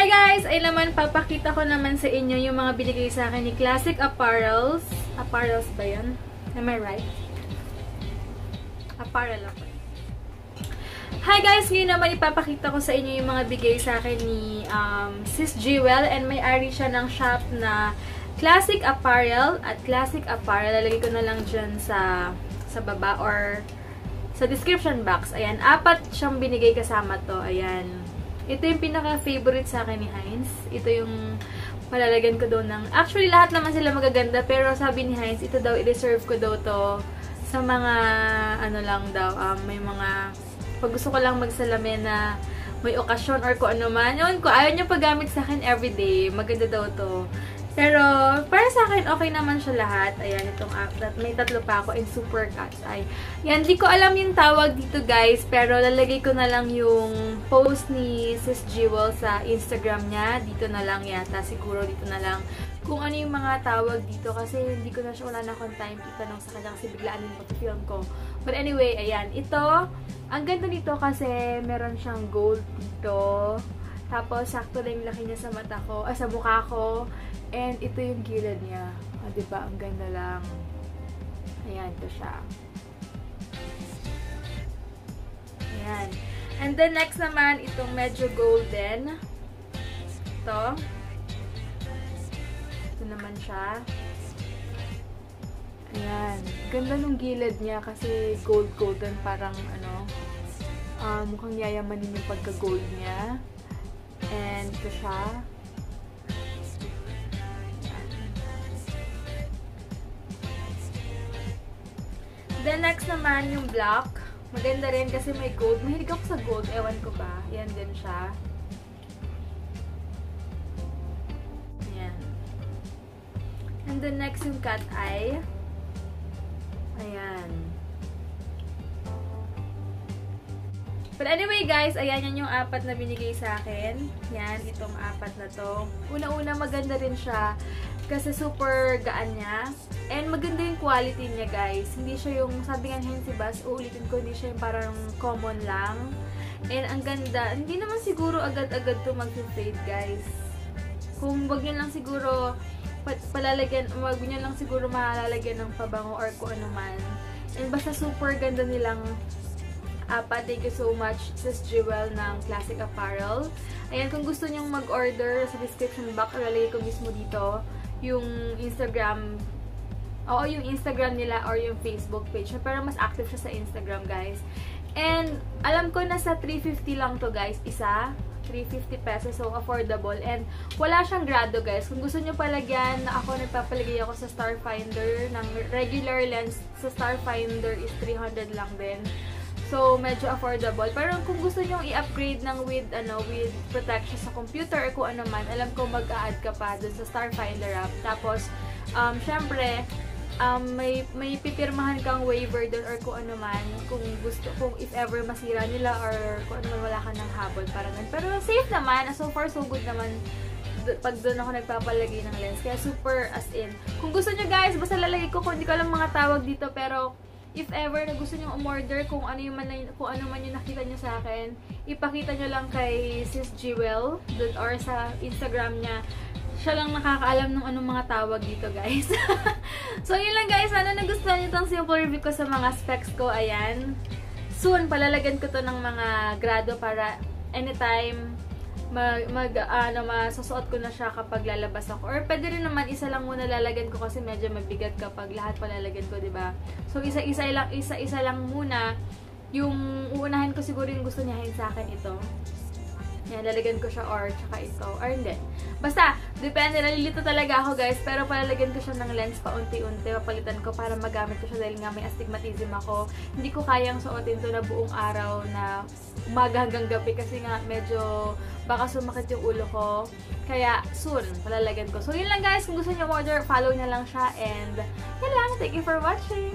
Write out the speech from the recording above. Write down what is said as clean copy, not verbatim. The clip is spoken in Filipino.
Hi guys! Ay naman, papakita ko naman sa inyo yung mga binigay sa akin ni Classic Apparels. Apparels ba yan? Am I right? Apparel ako. Hi guys! Ngayon naman ipapakita ko sa inyo yung mga bigay sa akin ni Sis Jewel. And may-ari siya ng shop na Classic Apparel. At Classic Apparel, lalagay ko na lang dyan sa baba or sa description box. Ayan, 4 siyang binigay kasama to. Ayan. Ito yung pinaka-favorite sa akin ni Heinz. Ito yung palalagyan ko daw ng... Actually, lahat naman sila magaganda. Pero sabi ni Heinz, ito daw, i-reserve ko daw to sa mga, ano lang daw, may mga... Pag gusto ko lang magsalamin na may okasyon or kung ano man. Yun, kung ayaw nyo paggamit sa akin everyday, maganda daw to. Pero, para sa akin, okay naman siya lahat. Ayan, itong app. May 3 pa ako in Super Cat's Eye. Yan, di ko alam yung tawag dito, guys. Pero, lalagay ko na lang yung post ni Sis Jewel sa Instagram niya. Dito na lang yata. Siguro dito na lang. Kung ano yung mga tawag dito. Kasi, hindi ko na siya, wala na akong time itanong sa kanya. Kasi biglaan yung pag-film ko. But anyway, ayan. Ito, ang ganda nito kasi meron siyang gold dito. Tapos, sakto lang yung laki niya sa mata ko, sa mukha ko. And, ito yung gilid niya. O, diba? Ang ganda lang. Ayan, ito siya. Ayan. And then, next naman, itong medyo golden. Ito. Ito naman siya. Ayan. Ganda nung gilid niya kasi gold-golden. Parang, mukhang yayamanin yung pagka-gold niya. And, ito siya. Then, next naman, yung black. Maganda rin kasi may gold. Mahilig ako sa gold. Ewan ko ba. Yan din siya. Ayan. And then, next yung cat eye. Ayan. But anyway, guys, ayan yan yung 4 na binigay sa akin. Yan, itong 4 na to. Una-una, maganda rin siya. Kasi super gaan niya. And maganda yung quality niya, guys. Hindi siya yung, sabi nga si Bas, uulitin ko, hindi siya yung parang common lang. And ang ganda. Hindi naman siguro agad-agad to mag-fade, guys. Kung wag nyo lang siguro palalagyan, wag nyo lang siguro malalagyan ng pabango or kung ano man. And basta super ganda nilang 4. Thank you so much, Sis Jewel ng Classic Apparel. Ayan, kung gusto nyong mag-order sa description box, lalagay ko mismo dito yung Instagram, yung Instagram nila or yung Facebook page. Pero mas active siya sa Instagram, guys. And, alam ko na sa 350 lang to, guys. Isa, 350 pesos. So, affordable. And, wala siyang grado, guys. Kung gusto nyo palagyan, ako nagpapalagay ako sa Starfinder. Ng regular lens sa Starfinder is 300 lang din. So, medyo affordable. Pero kung gusto nyo i-upgrade ng with protection sa computer or kung ano man, alam ko mag-a-add ka pa dun sa Starfinder app. Tapos, syempre, may pipirmahan kang waiver dun or kung ano man, kung if ever masira nila or kung ano man wala ka ng habol, parang ganun. Pero safe naman, so far so good naman pag doon ako nagpapalagay ng lens. Kaya super as in. Kung gusto nyo, guys, basta lalagay ko, kung hindi ko alam mga tawag dito, pero if ever na gusto nyo umorder, kung ano man yung nakita nyo sa akin, ipakita nyo lang kay Sis Jewel or sa Instagram niya. Siya lang nakakaalam ng anong mga tawag dito, guys. So, yun lang, guys. Sana nagustuhan nyo itong simple review ko sa mga specs ko. Ayan. Soon, palalagyan ko to ng mga grado para anytime masusuot ko na siya kapag lalabas ako. Or pwede rin naman isa lang muna lalagyan ko kasi medyo mabigat kapag lahat palalagyan ko, 'di ba? So isa-isa lang muna. Yung uunahin ko siguro yung gusto niya sa akin ito. Yan, lalagyan ko siya or tsaka ito. Or hindi. Basta, depende. Nalilito talaga ako, guys. Pero palalagyan ko siya ng lens paunti-unti. Papalitan ko para magamit ko siya dahil nga may astigmatism ako. Hindi ko kayang suotin to na buong araw na umaga hanggang gabi kasi nga medyo baka sumakit yung ulo ko. Kaya, soon, palalagyan ko. So, yun lang, guys. Kung gusto niyo order, follow niya lang siya. And, yun lang. Thank you for watching.